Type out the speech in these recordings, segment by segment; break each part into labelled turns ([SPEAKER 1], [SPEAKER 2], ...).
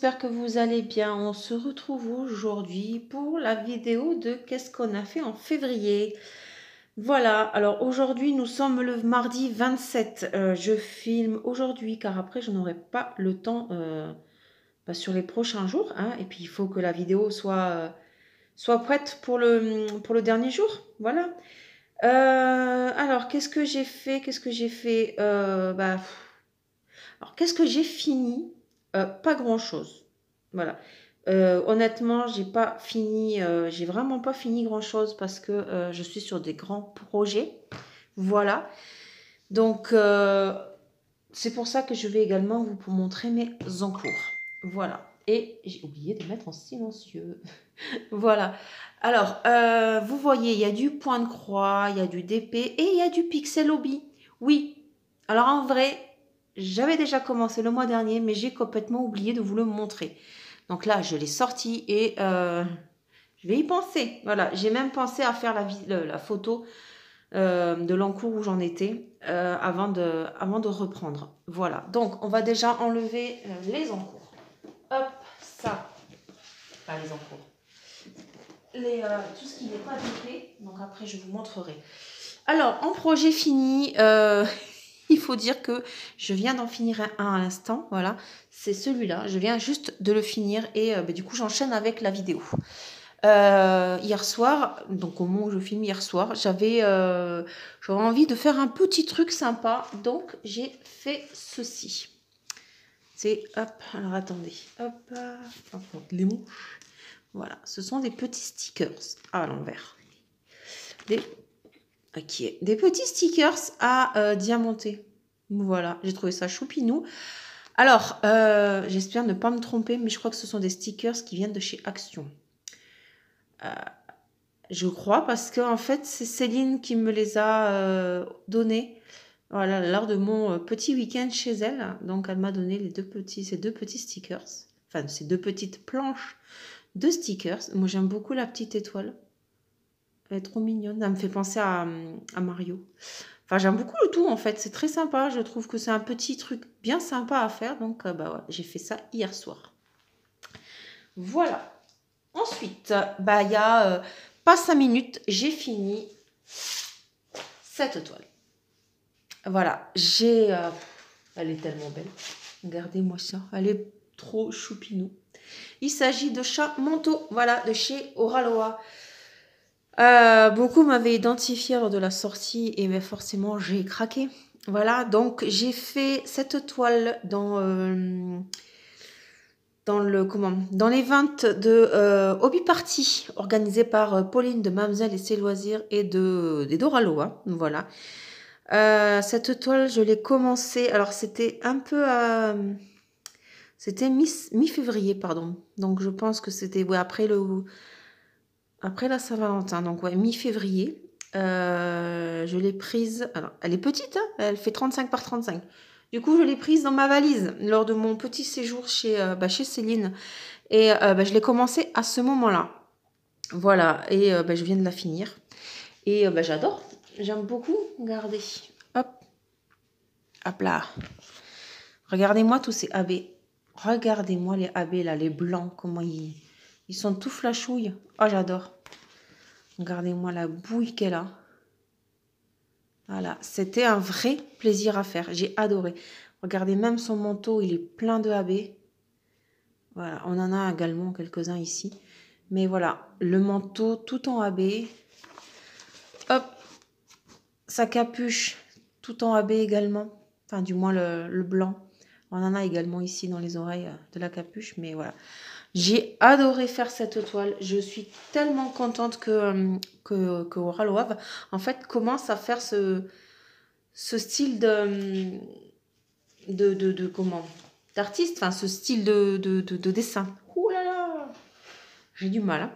[SPEAKER 1] j'espère que vous allez bien. On se retrouve aujourd'hui pour la vidéo de qu'est-ce qu'on a fait en février. Voilà, alors aujourd'hui nous sommes le mardi 27. Je filme aujourd'hui car après je n'aurai pas le temps sur les prochains jours, hein. Et puis il faut que la vidéo soit prête pour le dernier jour. Voilà. Alors qu'est-ce que j'ai fait? Qu'est-ce que j'ai fait? Alors qu'est-ce que j'ai fini? Pas grand-chose. Voilà. Honnêtement, j'ai vraiment pas fini grand-chose parce que je suis sur des grands projets. Voilà. Donc, c'est pour ça que je vais également vous montrer mes encours. Voilà. Et j'ai oublié de mettre en silencieux. Voilà. Alors, vous voyez, il y a du point de croix, il y a du DP et il y a du pixel hobby. Oui. Alors, en vrai, j'avais déjà commencé le mois dernier, mais j'ai complètement oublié de vous le montrer. Donc là, je l'ai sorti et je vais y penser. Voilà, j'ai même pensé à faire la photo de l'encours où j'en étais avant de reprendre. Voilà, donc on va déjà enlever les encours. Hop, ça, pas les encours. Tout ce qui n'est pas DP, donc après je vous montrerai. Alors, en projet fini, il faut dire que je viens d'en finir un à l'instant, voilà, c'est celui-là, je viens juste de le finir et du coup j'enchaîne avec la vidéo. Hier soir, donc au moment où je filme hier soir, j'avais envie de faire un petit truc sympa, donc j'ai fait ceci. C'est, hop, alors attendez, hop, les mots. Voilà, ce sont des petits stickers à l'envers. Des petits stickers à diamanter. Voilà, j'ai trouvé ça choupinou. Alors, j'espère ne pas me tromper, mais je crois que ce sont des stickers qui viennent de chez Action. Je crois parce que en fait, c'est Céline qui me les a donnés. Voilà, lors de mon petit week-end chez elle. Donc, elle m'a donné ces deux petits stickers. Enfin, ces deux petites planches de stickers. Moi, j'aime beaucoup la petite étoile. Elle est trop mignonne. Elle me fait penser à Mario. Enfin, j'aime beaucoup le tout, en fait. C'est très sympa. Je trouve que c'est un petit truc bien sympa à faire. Donc, ouais, j'ai fait ça hier soir. Voilà. Ensuite, il y a pas 5 minutes, j'ai fini cette toile. Voilà. Elle est tellement belle. Regardez-moi ça. Elle est trop choupinou. Il s'agit de chat manteau. Voilà, de chez Oraloa. Beaucoup m'avaient identifié lors de la sortie et forcément j'ai craqué. Voilà, donc j'ai fait cette toile dans les ventes de Hobby Party organisées par Pauline de Mamselle et ses loisirs et des Doraloa. Voilà. Cette toile, je l'ai commencée. Alors c'était un peu c'était mi-février, pardon. Donc je pense que c'était après la Saint-Valentin, donc ouais, mi-février. Je l'ai prise. Alors, elle est petite, hein, elle fait 35 par 35. Du coup, je l'ai prise dans ma valise lors de mon petit séjour chez Céline. Et je l'ai commencé à ce moment-là. Voilà, et je viens de la finir. Et j'adore, j'aime beaucoup. Regardez, hop, hop là. Regardez-moi tous ces AB. Regardez-moi les AB là, les blancs, comment ils sont tout flashouilles. Oh, j'adore. Regardez-moi la bouille qu'elle a. Voilà, c'était un vrai plaisir à faire. J'ai adoré. Regardez, même son manteau, il est plein de AB. Voilà, on en a également quelques-uns ici. Mais voilà, le manteau tout en AB. Hop, sa capuche tout en AB également. Enfin, du moins le blanc. On en a également ici dans les oreilles de la capuche. Mais voilà, j'ai adoré faire cette toile. Je suis tellement contente que Oraloa, en fait, commence à faire ce style d'artiste, enfin ce style de dessin. Ouh là là, j'ai du mal, hein.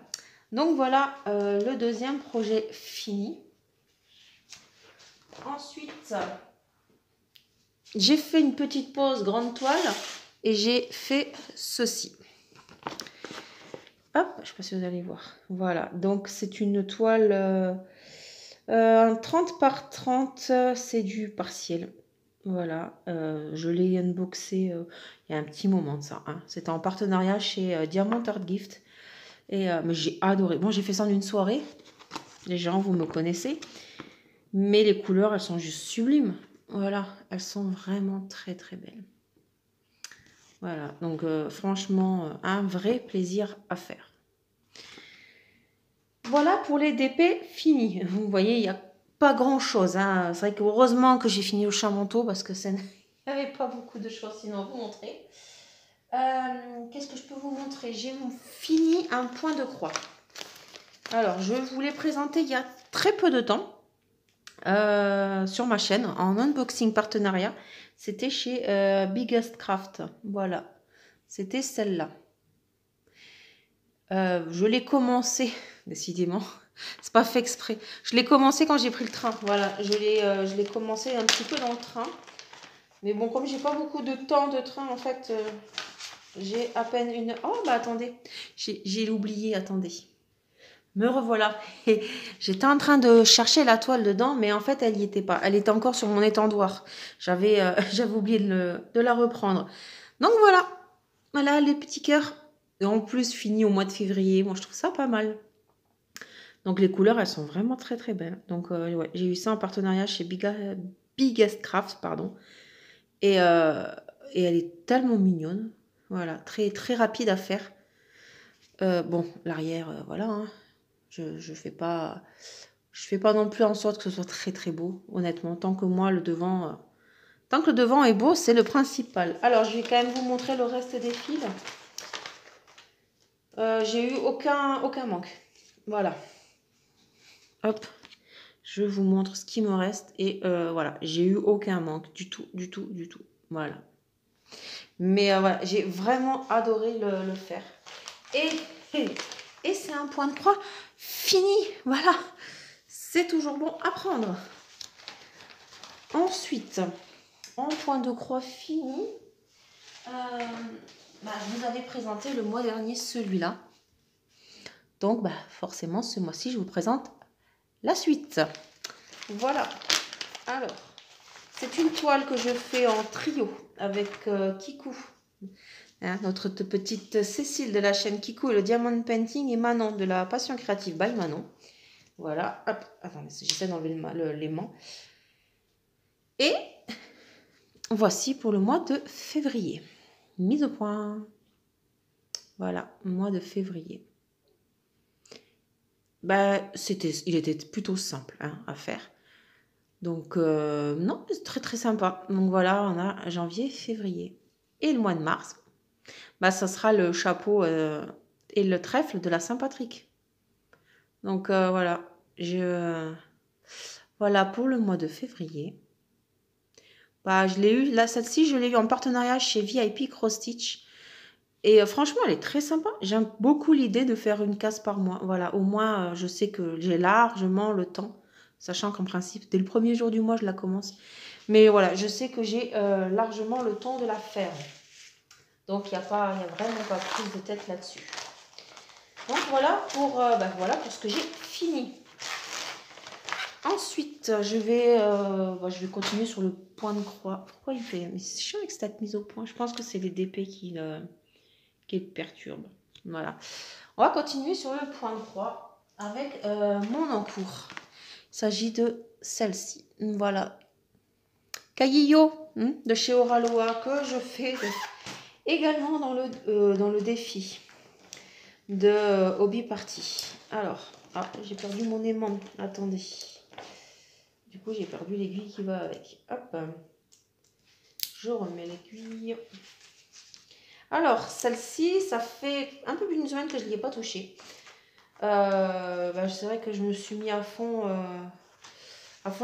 [SPEAKER 1] Donc voilà, le deuxième projet fini. Ensuite, j'ai fait une petite pause grande toile et j'ai fait ceci. Hop, je ne sais pas si vous allez voir. Voilà, donc c'est une toile 30 par 30, c'est du partiel. Voilà, je l'ai unboxé il y a un petit moment de ça, hein. C'était en partenariat chez Diamond Art Gift. Et mais j'ai adoré. Bon, j'ai fait ça en une soirée. Les gens, vous me connaissez. Mais les couleurs, elles sont juste sublimes. Voilà, elles sont vraiment très très belles. Voilà, donc franchement, un vrai plaisir à faire. Voilà pour les DP finis. Vous voyez, il n'y a pas grand-chose, hein. C'est vrai que heureusement que j'ai fini le chamanteau parce que ça n'y avait pas beaucoup de choses sinon à vous montrer. Qu'est-ce que je peux vous montrer? J'ai fini un point de croix. Alors, je vous l'ai présenté il y a très peu de temps sur ma chaîne en unboxing partenariat. C'était chez Biggest Craft. Voilà, c'était celle-là. Je l'ai commencé, décidément, c'est pas fait exprès. Je l'ai commencé quand j'ai pris le train. Voilà, je l'ai commencé un petit peu dans le train. Mais bon, comme j'ai pas beaucoup de temps de train, en fait, j'ai à peine une. Oh, bah attendez, j'ai oublié, attendez. Me revoilà. J'étais en train de chercher la toile dedans, mais en fait, elle n'y était pas. Elle était encore sur mon étendoir. J'avais oublié de la reprendre. Donc voilà. Voilà les petits cœurs. Et en plus, fini au mois de février. Moi, je trouve ça pas mal. Donc les couleurs, elles sont vraiment très très belles. Donc ouais, j'ai eu ça en partenariat chez Biggest Craft, pardon. Et, et elle est tellement mignonne. Voilà, très très rapide à faire. Bon, l'arrière, voilà, hein. Je fais pas non plus en sorte que ce soit très très beau, honnêtement. Tant que moi, tant que le devant est beau, c'est le principal. Alors, je vais quand même vous montrer le reste des fils. J'ai eu aucun manque. Voilà. Hop, je vous montre ce qui me reste. Et voilà, j'ai eu aucun manque du tout, du tout, du tout. Voilà. Mais voilà, j'ai vraiment adoré le faire. Et c'est un point de croix fini. Voilà. C'est toujours bon à prendre. Ensuite, en point de croix fini, je vous avais présenté le mois dernier celui-là. Donc, forcément, ce mois-ci, je vous présente la suite. Voilà. Alors, c'est une toile que je fais en trio avec Kikou. Hein, notre petite Cécile de la chaîne Kikou et le Diamond Painting et Manon de la Passion Créative by Manon. Voilà. Hop, attendez, j'essaie d'enlever l'aimant. Et voici pour le mois de février. Mise au point. Voilà, mois de février. Il était plutôt simple à faire. Donc, non, c'est très très sympa. Donc voilà, on a janvier, février. Et le mois de mars, ça sera le chapeau et le trèfle de la Saint-Patrick. Donc voilà, voilà pour le mois de février. Je l'ai eu, là, celle-ci, je l'ai eu en partenariat chez VIP Cross Stitch. Et franchement, elle est très sympa. J'aime beaucoup l'idée de faire une case par mois. Voilà, au moins, je sais que j'ai largement le temps. Sachant qu'en principe, dès le premier jour du mois, je la commence. Mais voilà, je sais que j'ai largement le temps de la faire. Donc, il n'y a vraiment pas de prise de tête là-dessus. Donc, voilà pour ce que j'ai fini. Ensuite, je vais continuer sur le point de croix. Pourquoi il fait... Mais c'est chiant avec cette mise au point. Je pense que c'est les DP qui perturbe. Voilà. On va continuer sur le point de croix avec mon encours. Il s'agit de celle-ci. Voilà. Caillillo de chez Oraloa que je fais également dans le défi de Hobby Party. Alors, j'ai perdu mon aimant. Attendez. Du coup, j'ai perdu l'aiguille qui va avec. Hop. Je remets l'aiguille. Alors, celle-ci, ça fait un peu plus d'une semaine que je ne l'ai pas touchée. C'est vrai que je me suis mis à fond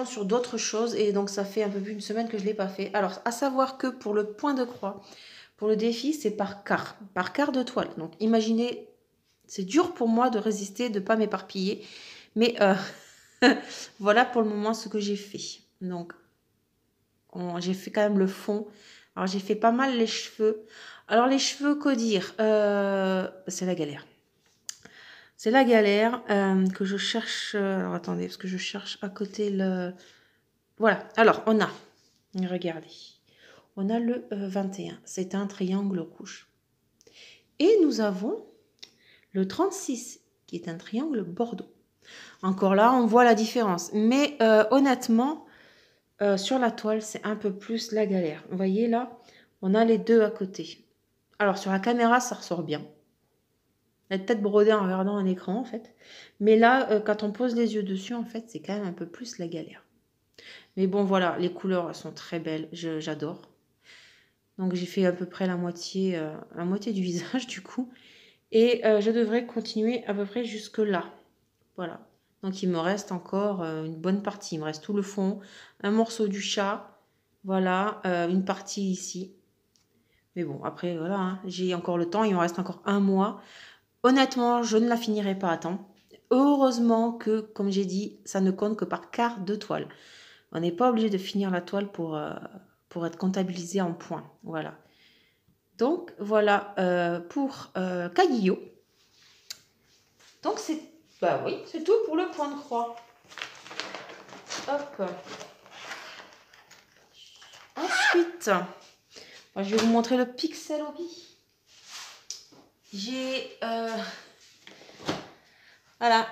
[SPEAKER 1] sur d'autres choses. Et donc, ça fait un peu plus d'une semaine que je ne l'ai pas fait. Alors, à savoir que pour le point de croix, pour le défi, c'est par quart de toile. Donc, imaginez, c'est dur pour moi de résister, de ne pas m'éparpiller. Mais voilà pour le moment ce que j'ai fait. Donc, j'ai fait quand même le fond. Alors, j'ai fait pas mal les cheveux. Alors, les cheveux, que dire c'est la galère. C'est la galère que je cherche. Alors, attendez, parce que je cherche à côté le... Voilà. Alors, on a Regardez. On a le 21. C'est un triangle rouge. Et nous avons le 36, qui est un triangle bordeaux. Encore là, on voit la différence. Mais honnêtement, sur la toile, c'est un peu plus la galère. Vous voyez là, on a les deux à côté. Alors, sur la caméra, ça ressort bien. La tête brodée en regardant un écran, en fait. Mais là, quand on pose les yeux dessus, en fait, c'est quand même un peu plus la galère. Mais bon, voilà, les couleurs, elles sont très belles. J'adore. Donc, j'ai fait à peu près la moitié du visage, du coup. Et je devrais continuer à peu près jusque là. Voilà. Donc, il me reste encore une bonne partie. Il me reste tout le fond, un morceau du chat. Voilà, une partie ici. Mais bon, après, voilà, hein, j'ai encore le temps. Il me reste encore un mois. Honnêtement, je ne la finirai pas à temps. Heureusement que, comme j'ai dit, ça ne compte que par quart de toile. On n'est pas obligé de finir la toile pour être comptabilisé en points. Voilà. Donc, voilà pour Kagyo. Donc, c'est bah oui, c'est tout pour le point de croix. Hop. Ensuite, je vais vous montrer le Pixel Hobby. J'ai... voilà.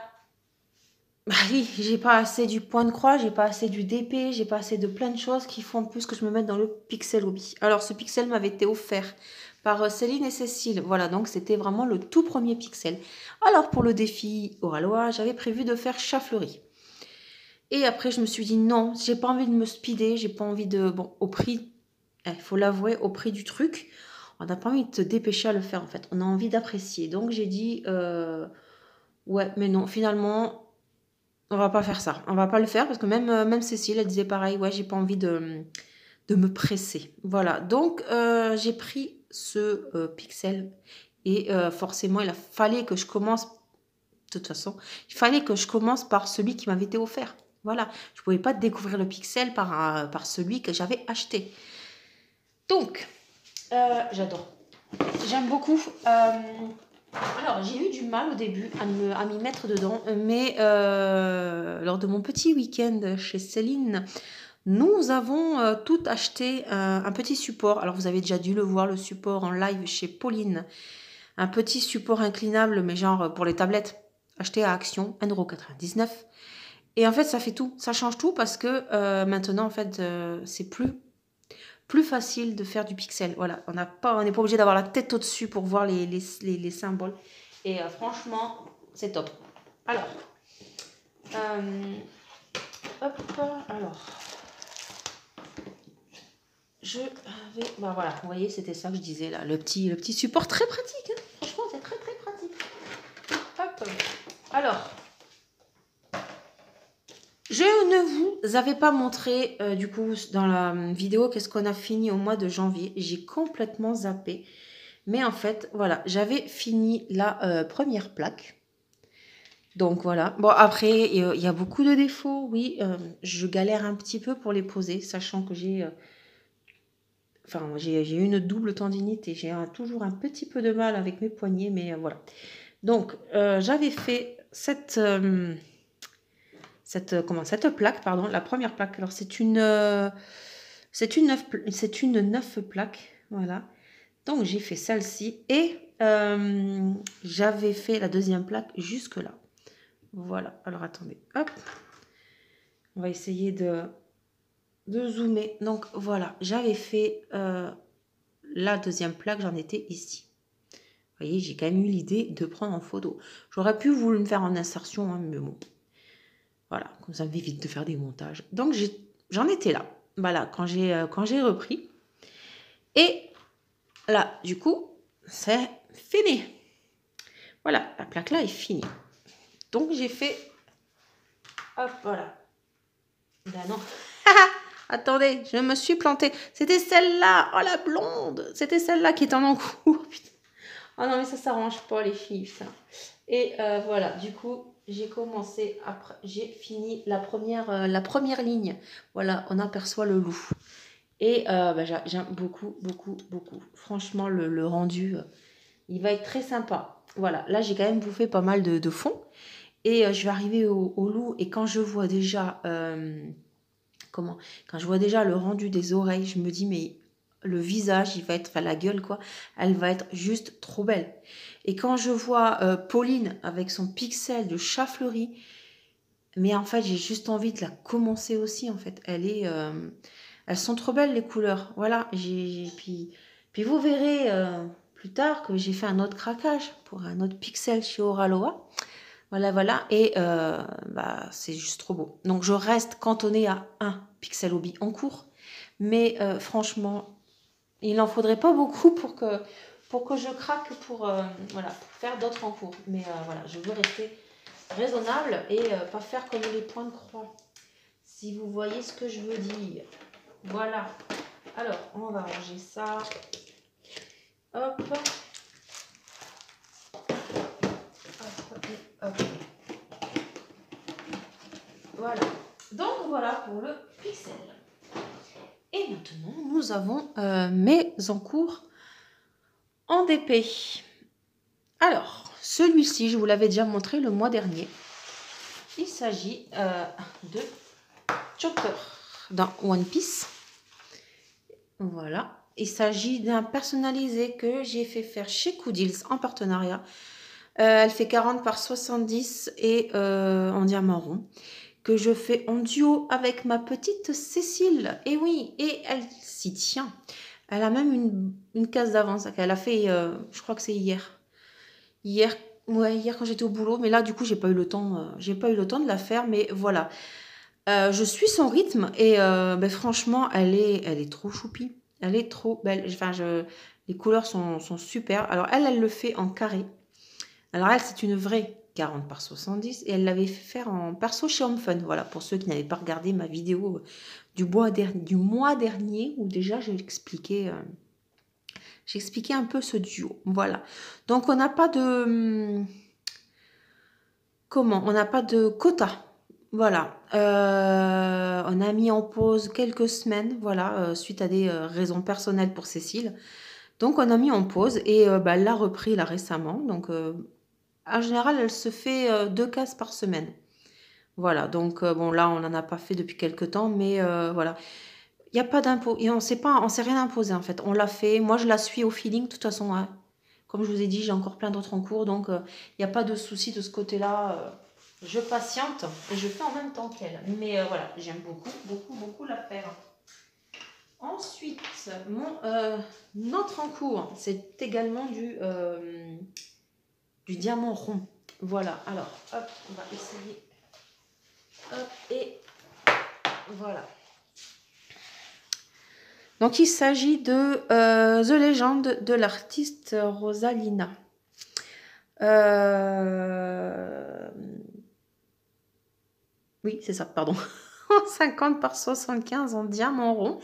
[SPEAKER 1] Bah oui, j'ai pas assez du point de croix, j'ai pas assez du DP, j'ai pas assez de plein de choses qui font en plus que je me mette dans le Pixel Hobby. Alors, ce Pixel m'avait été offert par Céline et Cécile. Voilà, donc c'était vraiment le tout premier Pixel. Alors, pour le défi Oralois, j'avais prévu de faire chat fleuri. Et après, je me suis dit non, j'ai pas envie de me speeder, j'ai pas envie de... Bon, au prix, il faut l'avouer, au prix du truc, on n'a pas envie de te dépêcher à le faire en fait. On a envie d'apprécier. Donc, j'ai dit, ouais, mais non, finalement... On va pas faire ça. On va pas le faire parce que même Cécile, elle disait pareil. Ouais, j'ai pas envie de me presser. Voilà. Donc, j'ai pris ce Pixel. Et forcément, il fallait que je commence... De toute façon, il fallait que je commence par celui qui m'avait été offert. Voilà. Je pouvais pas découvrir le Pixel par celui que j'avais acheté. Donc, j'adore. J'aime beaucoup. Alors, j'ai eu du mal au début à m'y mettre dedans, mais lors de mon petit week-end chez Céline, nous avons tout acheté un petit support. Alors, vous avez déjà dû le voir, le support en live chez Pauline. Un petit support inclinable, mais genre pour les tablettes, acheté à Action, 1,99 €. Et en fait, ça fait tout, ça change tout parce que maintenant, en fait, c'est plus facile de faire du pixel. Voilà, on n'est pas obligé d'avoir la tête au-dessus pour voir les symboles. Et franchement, c'est top. Alors, hop, alors, je vais, bah voilà, vous voyez, c'était ça que je disais là, le petit support très pratique. Hein. Franchement, c'est très très pratique. Hop, alors. Je ne vous avais pas montré, du coup, dans la vidéo, qu'est-ce qu'on a fini au mois de janvier. J'ai complètement zappé. Mais en fait, voilà, j'avais fini la première plaque. Donc voilà. Bon, après, il y a beaucoup de défauts, oui. Je galère un petit peu pour les poser, sachant que j'ai une double tendinite et j'ai toujours un petit peu de mal avec mes poignets, mais voilà. Donc, j'avais fait cette plaque, pardon, la première plaque. Alors, c'est une 9 plaques, voilà. Donc, j'ai fait celle-ci et j'avais fait la deuxième plaque jusque-là. Voilà, alors attendez, hop. On va essayer de zoomer. Donc, voilà, j'avais fait la deuxième plaque, j'en étais ici. Vous voyez, j'ai quand même eu l'idée de prendre en photo. J'aurais pu vous le faire en insertion, hein, mais bon. Voilà, comme ça me évite de faire des montages. Donc, j'en étais là. Voilà, quand j'ai repris. Et là, du coup, c'est fini. Voilà, la plaque là est finie. Donc, j'ai fait... Hop, voilà. Ben non. Attendez, je me suis plantée. C'était celle-là. Oh, la blonde. C'était celle-là qui est en encours. Putain. Oh non, mais ça s'arrange pas, les filles, ça. Et voilà, du coup, j'ai commencé, après, j'ai fini la première ligne. Voilà, on aperçoit le loup. Et j'aime beaucoup, beaucoup, beaucoup. Franchement, le rendu, il va être très sympa. Voilà, là, j'ai quand même bouffé pas mal de fond. Et je vais arriver au loup. Et quand je vois déjà, comment, quand je vois déjà le rendu des oreilles, je me dis, mais le visage, il va être, enfin la gueule quoi, elle va être juste trop belle. Et quand je vois Pauline avec son pixel de chat fleuri, mais en fait, j'ai juste envie de la commencer aussi, en fait. Elles sont trop belles, les couleurs. Voilà, puis vous verrez plus tard que j'ai fait un autre craquage pour un autre pixel chez Oraloa. Voilà, voilà. Et bah, c'est juste trop beau. Donc, je reste cantonnée à un pixel hobby en cours. Mais franchement, il n'en faudrait pas beaucoup pour que je craque voilà, pour faire d'autres en cours. Mais voilà, je veux rester raisonnable et pas faire comme les points de croix. Si vous voyez ce que je veux dire. Voilà. Alors, on va ranger ça. Hop. Hop, hop. Voilà. Donc, voilà pour le pixel. Et maintenant, nous avons mes encours en DP. Alors, celui-ci, je vous l'avais déjà montré le mois dernier. Il s'agit de Chopper dans One Piece. Voilà. Il s'agit d'un personnalisé que j'ai fait faire chez Koodils en partenariat. Elle fait 40 par 70 et en diamant rond. Que je fais en duo avec ma petite Cécile. Et oui, et elle s'y tient. Elle a même une case d'avance qu'elle a fait, je crois que c'est hier. Hier quand j'étais au boulot. Mais là, du coup, j'ai pas eu le temps de la faire. Mais voilà. Je suis son rythme et ben, franchement, elle est trop choupie. Elle est trop belle. Enfin, les couleurs sont super. Alors, elle le fait en carré. Alors, elle, c'est une vraie 40 par 70 et elle l'avait fait faire en perso chez Home Fun. Voilà, pour ceux qui n'avaient pas regardé ma vidéo du mois dernier où déjà j'expliquais un peu ce duo. Voilà. Donc, on n'a pas de... Comment? On n'a pas de quota. Voilà, on a mis en pause quelques semaines, voilà, suite à des raisons personnelles pour Cécile. Donc on a mis en pause et bah, elle l'a repris là récemment. Donc en général, elle se fait 2 cases par semaine. Voilà, donc bon là, on n'en a pas fait depuis quelques temps, mais voilà. Il n'y a pas d'impôt et on s'est rien imposé en fait. On l'a fait, moi je la suis au feeling, de toute façon, hein. Comme je vous ai dit, j'ai encore plein d'autres en cours, donc il n'y a pas de souci de ce côté-là. Je patiente et je fais en même temps qu'elle. Mais voilà, j'aime beaucoup, beaucoup, beaucoup la faire. Ensuite, mon autre en cours, c'est également du diamant rond. Voilà, alors, hop, on va essayer. Hop, et voilà. Donc, il s'agit de The Legend de l'artiste Rosalina. Oui, c'est ça, pardon. 50 par 75 en diamant rond,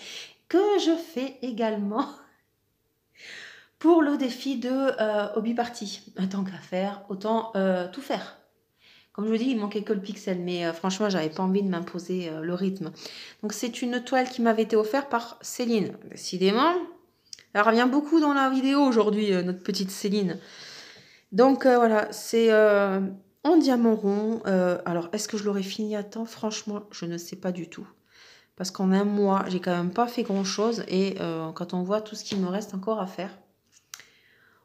[SPEAKER 1] que je fais également pour le défi de Hobby Party. Tant qu'à faire, autant tout faire. Comme je vous dis, il manquait que le pixel, mais franchement, j'avais pas envie de m'imposer le rythme. Donc, c'est une toile qui m'avait été offerte par Céline. Décidément, elle revient beaucoup dans la vidéo aujourd'hui, notre petite Céline. Donc, voilà, c'est en diamant rond. Alors, est-ce que je l'aurais fini à temps? Franchement, je ne sais pas du tout. Parce qu'en un mois, j'ai quand même pas fait grand-chose. Et quand on voit tout ce qu'il me reste encore à faire,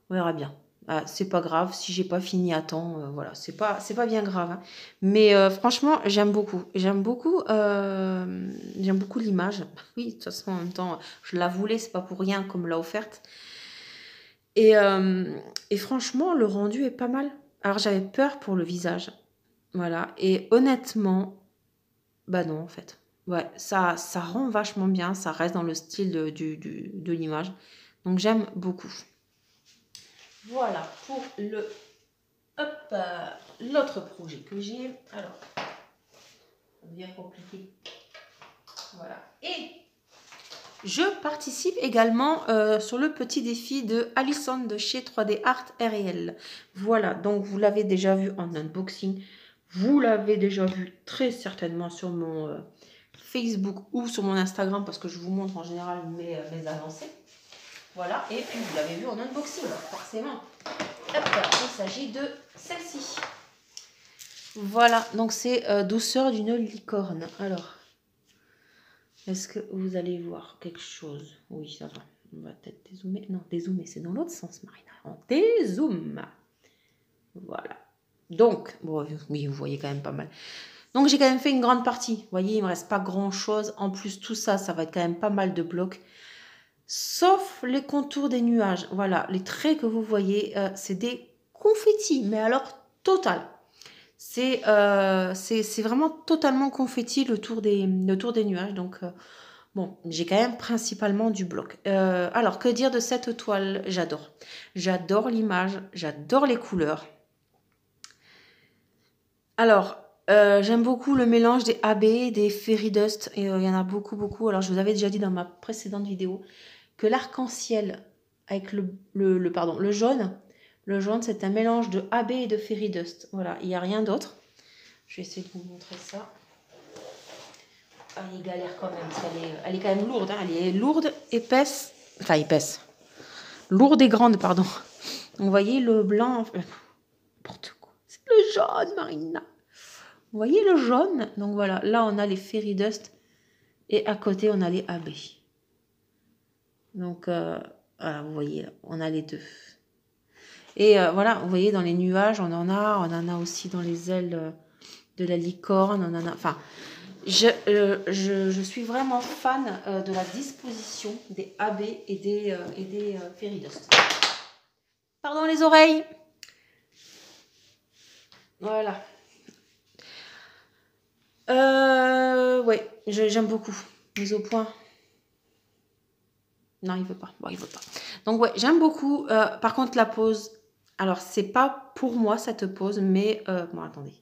[SPEAKER 1] on verra bien. Ah, c'est pas grave si j'ai pas fini à temps. Voilà, c'est pas bien grave. Hein. Mais franchement, j'aime beaucoup. J'aime beaucoup l'image. Oui, de toute façon, en même temps, je la voulais, c'est pas pour rien qu'on me l'a offerte. Et franchement, le rendu est pas mal. Alors, j'avais peur pour le visage. Voilà. Et honnêtement, bah non, en fait. Ouais, ça rend vachement bien. Ça reste dans le style de l'image. Donc, j'aime beaucoup. Voilà pour l'autre projet que j'ai. Alors, ça devient compliqué. Voilà. Et je participe également sur le petit défi de Alison de chez 3D Art RL. Voilà, donc vous l'avez déjà vu en unboxing. Vous l'avez déjà vu très certainement sur mon Facebook ou sur mon Instagram parce que je vous montre en général mes avancées. Voilà, et puis vous l'avez vu en unboxing, forcément. Hop, il s'agit de celle-ci. Voilà, donc c'est Douceur d'une licorne. Alors, Est-ce que vous allez voir quelque chose? Oui, ça va. On va peut-être dézoomer. Non, dézoomer, c'est dans l'autre sens, Marina. On dézoome. Voilà. Donc, bon, oui, vous voyez quand même pas mal. Donc, j'ai quand même fait une grande partie. Vous voyez, il ne me reste pas grand-chose. En plus, tout ça, ça va être quand même pas mal de blocs. Sauf les contours des nuages. Voilà, les traits que vous voyez, c'est des confettis. Mais alors, total. C'est vraiment totalement confetti le tour des nuages. Donc, bon, j'ai quand même principalement du bloc. Alors, que dire de cette toile? J'adore. J'adore l'image, j'adore les couleurs. Alors, j'aime beaucoup le mélange des AB, des Fairy Dust. Et il y en a beaucoup, beaucoup. Alors, je vous avais déjà dit dans ma précédente vidéo que l'arc-en-ciel avec le jaune, c'est un mélange de AB et de Fairy Dust. Voilà, il n'y a rien d'autre. Je vais essayer de vous montrer ça. Ah, elle est galère quand même, parce elle est quand même lourde. Hein. Elle est lourde, épaisse. Enfin, épaisse. Lourde et grande, pardon. Vous voyez le blanc. N'importe quoi. C'est le jaune, Marina. Vous voyez le jaune? Donc voilà, là on a les Fairy Dust. Et à côté, on a les AB. Donc voilà, vous voyez, on a les deux. Et voilà, vous voyez, dans les nuages, on en a aussi dans les ailes de la licorne. On en a. Enfin. Je suis vraiment fan de la disposition des AB et des Fairy Dust. Pardon les oreilles. Voilà. Ouais, j'aime beaucoup. Mise au point. Non, il veut pas. Bon, il veut pas. Donc ouais, j'aime beaucoup. Par contre, la pose. Alors, c'est pas pour moi cette pose, mais bon, attendez.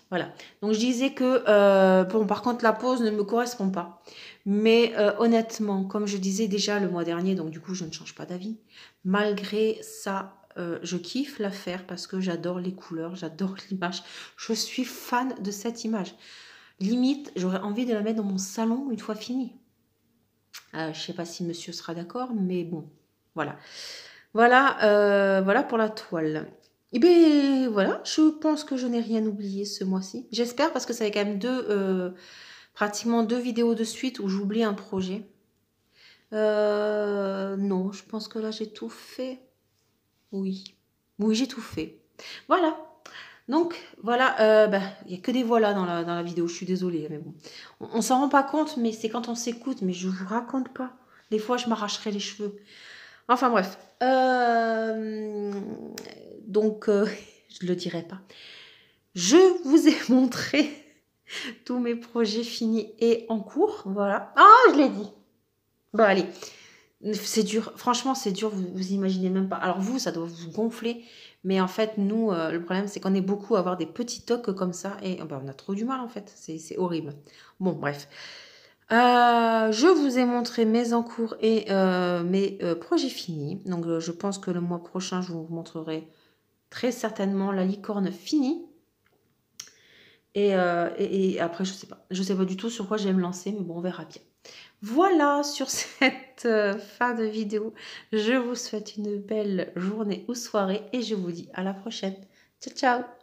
[SPEAKER 1] Voilà. Donc, je disais que, bon, par contre, la pose ne me correspond pas. Mais honnêtement, comme je disais déjà le mois dernier, donc du coup, je ne change pas d'avis. Malgré ça, je kiffe la faire parce que j'adore les couleurs, j'adore l'image. Je suis fan de cette image. Limite, j'aurais envie de la mettre dans mon salon une fois finie. Je ne sais pas si monsieur sera d'accord, mais bon, voilà. Voilà pour la toile. Et bien voilà, je pense que je n'ai rien oublié ce mois-ci. J'espère parce que ça fait quand même pratiquement 2 vidéos de suite où j'oublie un projet. Non, je pense que là j'ai tout fait. Oui, j'ai tout fait. Voilà. Donc voilà, il n'y a que des voilà dans la vidéo, je suis désolée, mais bon. On s'en rend pas compte, mais c'est quand on s'écoute, mais je vous raconte pas. Des fois, je m'arracherai les cheveux. Enfin bref. Donc, je ne le dirai pas. Je vous ai montré tous mes projets finis et en cours. Voilà. Ah, je l'ai dit. Bon, allez. C'est dur. Franchement, c'est dur. Vous imaginez même pas. Alors vous, ça doit vous gonfler. Mais en fait, nous, le problème, c'est qu'on est beaucoup à avoir des petits tocs comme ça. Et on a trop du mal, en fait. C'est horrible. Bon, bref. Je vous ai montré mes encours et mes projets finis. Donc, je pense que le mois prochain, je vous montrerai très certainement la licorne finie. Et après, je sais pas. Je sais pas du tout sur quoi je vais me lancer, mais bon, on verra bien. Voilà, sur cette fin de vidéo, je vous souhaite une belle journée ou soirée et je vous dis à la prochaine. Ciao, ciao!